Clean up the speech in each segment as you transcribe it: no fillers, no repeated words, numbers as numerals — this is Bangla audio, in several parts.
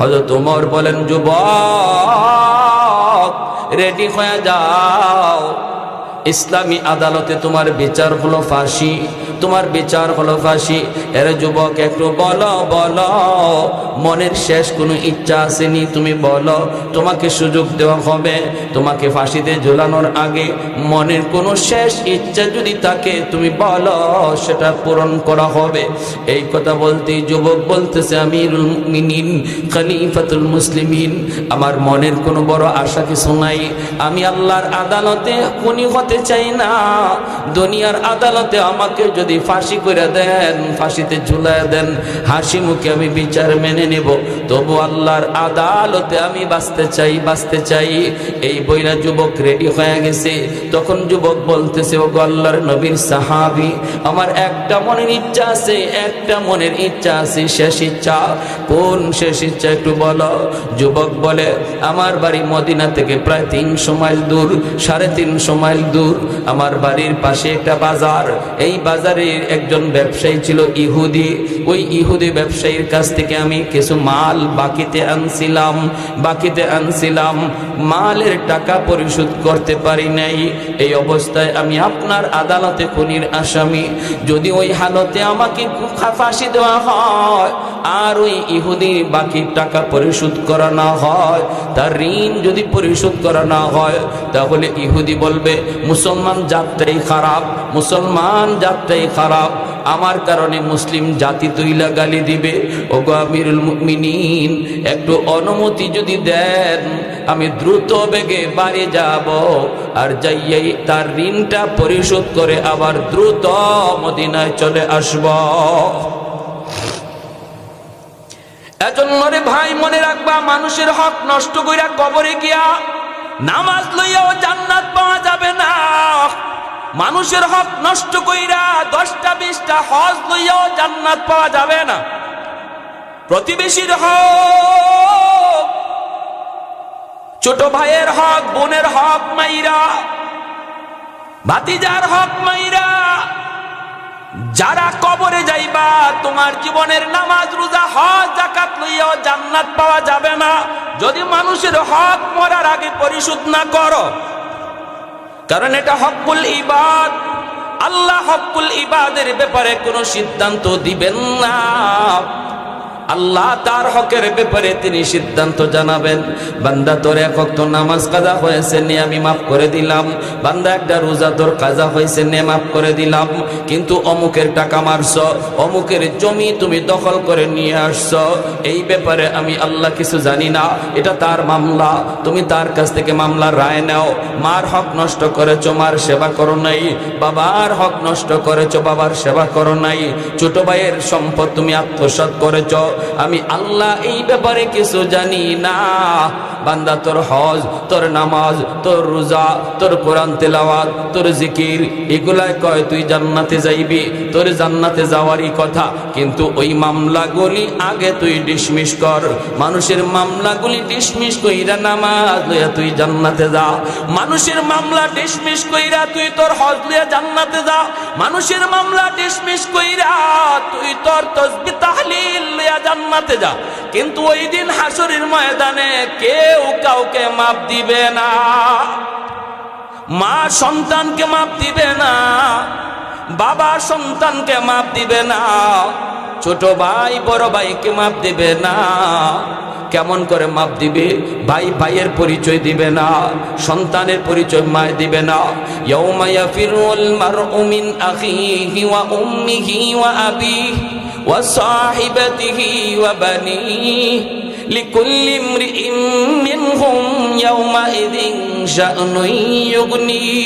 হযরত ওমর বলেন, যুবক রেডি হয়ে যাও, ইসলামী আদালতে তোমার বিচার হলো ফাঁসি, তোমার বিচার হলো ফাঁসি। এর যুবক একটু বলো বলো, মনের শেষ কোনো ইচ্ছা আসেনি? তুমি বলো, তোমাকে সুযোগ দেওয়া হবে। তোমাকে ফাঁসিতে ঝুলানোর আগে মনের কোনো শেষ ইচ্ছা যদি থাকে তুমি বলো, সেটা পূরণ করা হবে। এই কথা বলতেই যুবক বলতেছে, আমিরুল মুমিনিন, খলিফাতুল মুসলিমিন, আমার মনের কোনো বড় আশা কিছু নাই। আমি আল্লাহর আদালতে খুনি হতে চাই না। দুনিয়ার আদালতে আমাকে যদি ফাঁসি করে দেন, ফাঁসিতে ঝুলায় দেন, হাসি মুখে আমি বিচার মেনে নেব, তবু আল্লাহর আদালতে আমি বাঁচতে চাই, বাঁচতে চাই। এই বইরা যুবক রেডি হয়ে গেছে। তখন যুবক বলতেছে, ও আল্লাহর নবীর সাহাবী, আমার একটা মনের ইচ্ছা আছে, একটা মনের ইচ্ছা আছে, শেষ ইচ্ছা। কোন শেষ ইচ্ছা একটু বলো। যুবক বলে, আমার বাড়ি মদিনা থেকে প্রায় 300 মাইল দূর, 350 মাইল দূর। আমার বাড়ির পাশে একটা বাজার, এই বাজারে একজন ব্যবসায়ী ছিল ইহুদি। ওই ইহুদি ব্যবসায়ীর কাছ থেকে আমি কিছু মাল বাকিতে আনছিলাম, মালের টাকা পরিশোধ করতে পারি নাই। এই অবস্থায় আমি আপনার আদালতে খুনির আসামি। যদি ওই হালতে আমাকে ফাঁসি দেওয়া হয় আর ওই ইহুদি বাকি টাকা পরিশোধ করা না হয়, তার ঋণ যদি পরিশোধ করা না হয়, তাহলে ইহুদি বলবে মুসলমান জাতটাই খারাপ, মুসলমান জাতটাই খারাপ, আমার কারণে মুসলিম জাতি তুইলা গালি দিবে। ওগো আমিরুল মুমিনিন, একটু অনুমতি যদি দেন, আমি দ্রুত বেগে বাড়ি যাব, আর যাইয়াই তার ঋণটা পরিশোধ করে আবার দ্রুত মদিনায় চলে আসব। এজন্য রে ভাই, মনে রাখবা, মানুষের হক নষ্ট কইরা কবরে গিয়া নামাজ লইয়াও জান্নাত পাওয়া যাবে না। মানুষের হক নষ্ট কইরা 10টা 20টা হজ লইয়াও জান্নাত পাওয়া যাবে না। প্রতিবেশীর হক, ছোট ভাইয়ের হক, বোনের হক মাইরা, ভাতিজার হক মাইরা যারা কবরে যাইবা, তোমার জীবনের নামাজ রোজা হজ যাকাত লইয়াও জান্নাত পাওয়া যাবে না যদি মানুষের হক মরার আগে পরিশোধ না করো। কারণ এটা হকুল ইবাদ। আল্লাহ হকুল ইবাদের ব্যাপারে কোনো সিদ্ধান্ত দিবেন না। আল্লাহ তার হকের ব্যাপারে তিনি সিদ্ধান্ত জানাবেন। বান্দা তোর এক ওয়াক্ত নামাজ কাজা হয়েছে নে আমি মাফ করে দিলাম, বান্দা একটা রোজা তোর কাজা হয়েছে নে মাফ করে দিলাম, কিন্তু অমুকের টাকা মারছ, অমুকের জমি তুমি দখল করে নিয়ে আসছ, এই ব্যাপারে আমি আল্লাহ কিছু জানি না, এটা তার মামলা, তুমি তার কাছ থেকে মামলার রায় নাও। মার হক নষ্ট করেছ, মার সেবা করো নাই। বাবার হক নষ্ট করেছ, বাবার সেবা করো নাই। ছোট ভাইয়ের সম্পদ তুমি আত্মসাৎ করেছ, আমি আল্লাহ এই ব্যাপারে কিছু জানি না। বান্দা তোর হজ, তোর নামাজ, তোর রোজা, তোর কোরআন তেলাওয়াত, তোর জিকির, এগুলাই কয় তুই জান্নাতে যাইবি, তোর জান্নাতে যাওয়ারই কথা, কিন্তু ওই মামলাগুলি আগে তুই ডিসমিস কর। মানুষের মামলাগুলি ডিসমিস কইরা নামাজ লইয়া তুই জান্নাতে যা। মানুষের মামলা ডিসমিস কইরা তুই তোর হজ লইয়া জান্নাতে যা। মানুষের মামলা ডিসমিস কইরা তুই তোর তাসবিহ তাহলিল লইয়া জান্নাতে যা। কিন্তু ওই দিন হাসরের ময়দানে কেউ কাউকে মাপ দিবে না। মা সন্তানকে মাপ দিবে না, বাবা সন্তানকে মাপ দিবে না, ছোট ভাই বড় ভাইকে মাপ দিবে না। কেমন করে মাপ দিবে? ভাই ভাইয়ের পরিচয় দিবে না, সন্তানের পরিচয় মায় দিবে না। ইয়াউমা ইয়াফিরুল মারউ মিন আখিহি ওয়া উম্মিহি ওয়া আবিহি ওয়া সাহিবাতিহি ওয়া বানিহি লিকুল্লি ইমরিইন মিনহুম ইয়াউমাইযিন শা'নুন ইউগনিহি।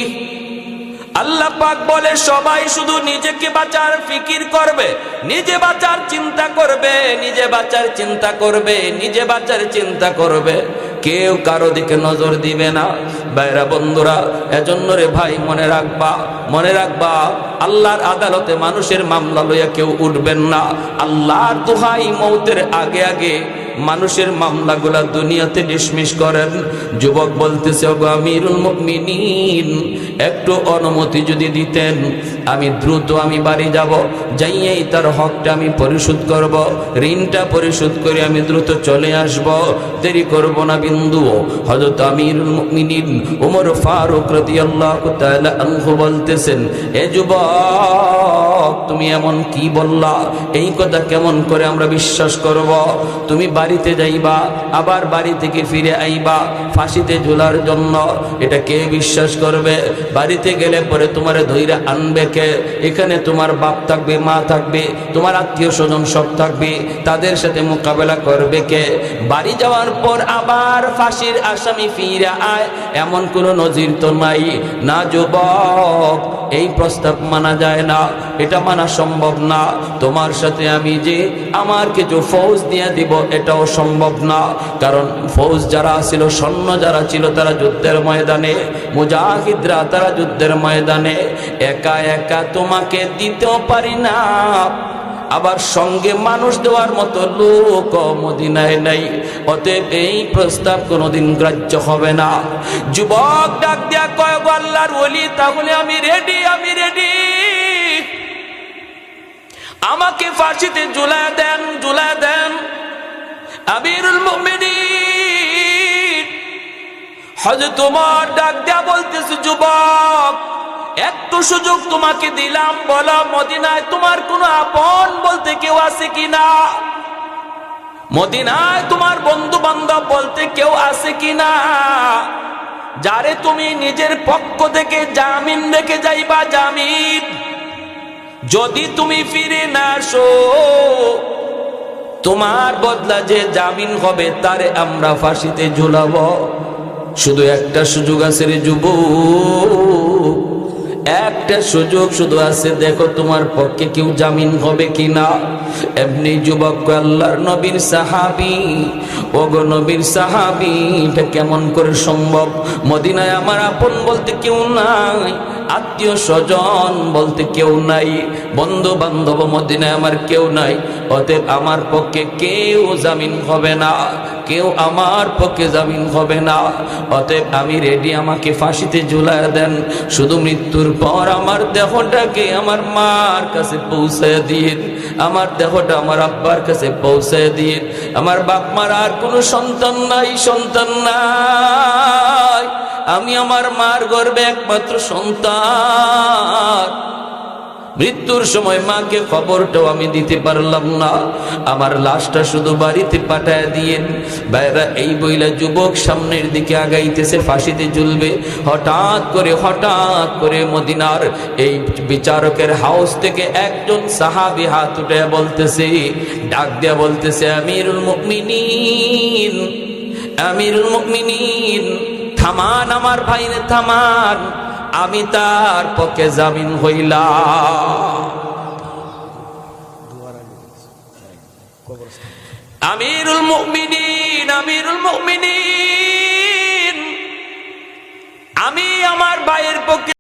আল্লাহ পাক বলে, সবাই শুধু নিজেকে বাঁচার ফিকির করবে, নিজে বাঁচার চিন্তা করবে, নিজে বাঁচার চিন্তা করবে, নিজে বাঁচার চিন্তা করবে, কেউ কারো দিকে নজর দিবে না। ভাইরা বন্ধুরা, এজন্য রে ভাই মনে রাখবা, মনে রাখবা, আল্লাহর আদালতে মানুষের মামলা লইয়া কেউ উঠবেন না। আল্লাহর দোহাই, মৌতের আগে আগে মানুষের মামলাগুলা দুনিয়াতে ডিসমিস করেন। যুবক বলতেছে, ওগো আমিরুল মুমিনিন, একটু অনুমতি যদি দিতেন আমি দ্রুত বাড়ি যাব, যাইয়েই তার হকটা আমি পরিশোধ করব, ঋণটা পরিশোধ করে আমি দ্রুত চলে আসব, দেরি করব না বিন্দু। হযরত আমিরুল মুমিনিন ওমর ফারুক রাদিয়াল্লাহু তাআলা আনহু বলতেছেন, এ যুবক, তুমি এমন কি বললা? এই কথা কেমন করে আমরা বিশ্বাস করব? তুমি বাড়িতে যাইবা, আবার বাড়ি থেকে ফিরে আইবা ফাঁসিতে ঝুলার জন্য, এটা কে বিশ্বাস করবে? বাড়িতে গেলে পরে তোমারে ধইরা আনবে কে? এখানে তোমার বাপ থাকবে, মা থাকবে, তোমার আত্মীয় স্বজন সব থাকবে, তাদের সাথে মোকাবেলা করবে কে? বাড়ি যাওয়ার পর আবার ফাঁসির আসামি ফিরে আয়, এমন কোনো নজির তো নাই। না যুবক, এই প্রস্তাব মানা যায় না, এটা মানা সম্ভব না। তোমার সাথে আমি যে আমার কিছু ফৌজ দিয়ে দিব, এটাও সম্ভব না। কারণ ফৌজ যারা ছিল, সৈন্য যারা ছিল, তারা যুদ্ধের ময়দানে, মুজাহিদরা তারা যুদ্ধের ময়দানে, একা একা তোমাকে দিতেও পারি না, আবার সঙ্গে মানুষ দেওয়ার মতো লোক মদিনায় নাই। অতএব এই প্রস্তাব কোনোদিন গ্রাহ্য হবে না। যুবক ডাক দিয়া কয়, গো আল্লাহর ওলি, তাহলে আমি রেডি, আমি রেডি, আমাকে ফাঁসিতে ঝুলায় দেন, ঝুলায় দেন। আমিরুল মুমিনিন হযরত ওমর ডাক দিয়া বলতেছে, যুবক, একটু সুযোগ তোমাকে দিলাম, বলো মদিনায় তোমার কোনো আপন বলতে কেউ আছে কিনা? মদিনায় তোমার বন্ধু বান্ধব বলতে কেউ আছে কিনা, যারে তুমি নিজের পক্ষ থেকে জামিন রেখে যাইবা? জামিন যদি তুমি ফিরে না আসো, তোমার বদলা যে জামিন হবে তারে আমরা ফাঁসিতে ঝুলাবো। শুধু একটা সুযোগ আছে রে যুবক, একটা সুযোগ শুধু আছে, দেখো তোমার পক্ষে কেউ জামিন হবে কিনা। এমনি যুবক, আল্লাহর নবীর সাহাবী, ওগো নবীর সাহাবী, এটা কেমন করে সম্ভব? মদিনায় আমার আপন বলতে কেউ নাই, আত্মীয় স্বজন বলতে কেউ নাই, বন্ধু বান্ধব মদিনায় আমার কেউ নাই, অতএব আমার পক্ষে কেউ জামিন হবে না, কেউ আমার পক্ষে জামিন হবে না। অতএব আমি রেডি, আমাকে ফাঁসিতে ঝুলায় দেন। শুধু মৃত্যুর পর আমার দেহটাকে আমার মার কাছে পৌঁছায় দিন, আমার দেহটা আমার আব্বার কাছে পৌঁছায় দিন। আমার বাপ মার আর কোনো সন্তান নাই, সন্তান নাই, আমি আমার মার গর্ভে একমাত্র সন্তান। মৃত্যুর সময় মাকে খবরটাও আমি দিতে পারলাম না, আমার লাশটা শুধু বাড়িতে পাঠায় দিয়ে। বাইরা এই বইলা যুবক সামনের দিকে আগাইতেছে, ফাঁসিতে ঝুলবে। হঠাৎ করে মদিনার এই বিচারকের হাউস থেকে একজন সাহাবী হাত উঠে বলতেছে, ডাক দিয়া বলতেছে, আমিরুল মুমিনিন, আমিরুল মুমিনিন, থামান আমার ভাইরে, থামান, আমি তার পক্ষে জামিন হইলাম। আমিরুল মুমিনিন, আমিরুল মুমিনিন, আমি আমার ভাইয়ের পক্ষে